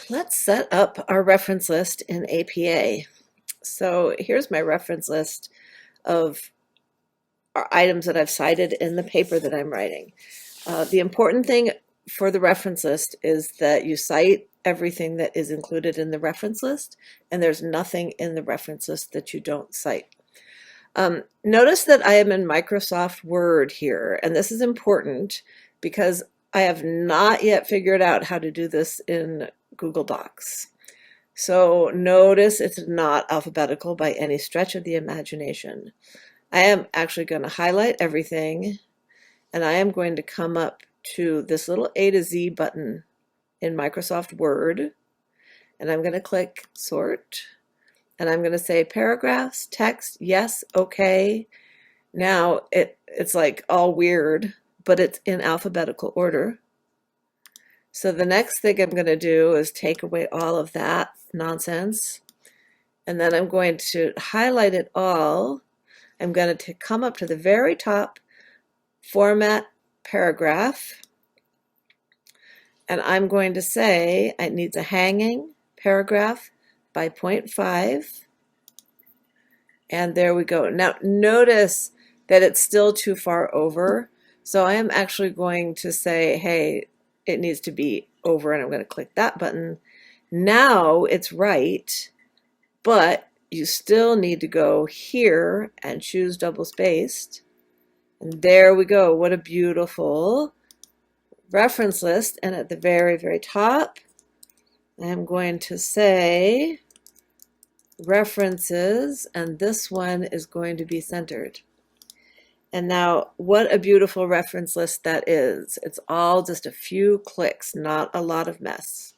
let's set up our reference list in APA. So here's my reference list of items that I've cited in the paper that I'm writing. The important thing for the reference list is that you cite everything that is included in the reference list, and there's nothing in the reference list that you don't cite. Notice that I am in Microsoft Word here, and this is important because I have not yet figured out how to do this in Google Docs. So notice it's not alphabetical by any stretch of the imagination. I am actually going to highlight everything, and I am going to come up to this little A to Z button in Microsoft Word, and I'm going to click Sort, and I'm going to say Paragraphs, Text, Yes, Okay. Now it's like all weird, but it's in alphabetical order. So the next thing I'm going to do is take away all of that nonsense, and then I'm going to highlight it all. I'm going to come up to the very top, Format Paragraph, and I'm going to say it needs a hanging paragraph by 0.5, and there we go. Now notice that it's still too far over, so I am actually going to say, hey, it needs to be over, and I'm going to click that button. Now it's right, but you still need to go here and choose double spaced. And there we go. What a beautiful reference list. And at the very, very top, I'm going to say references, and this one is going to be centered. And now, what a beautiful reference list that is. It's all just a few clicks, not a lot of mess.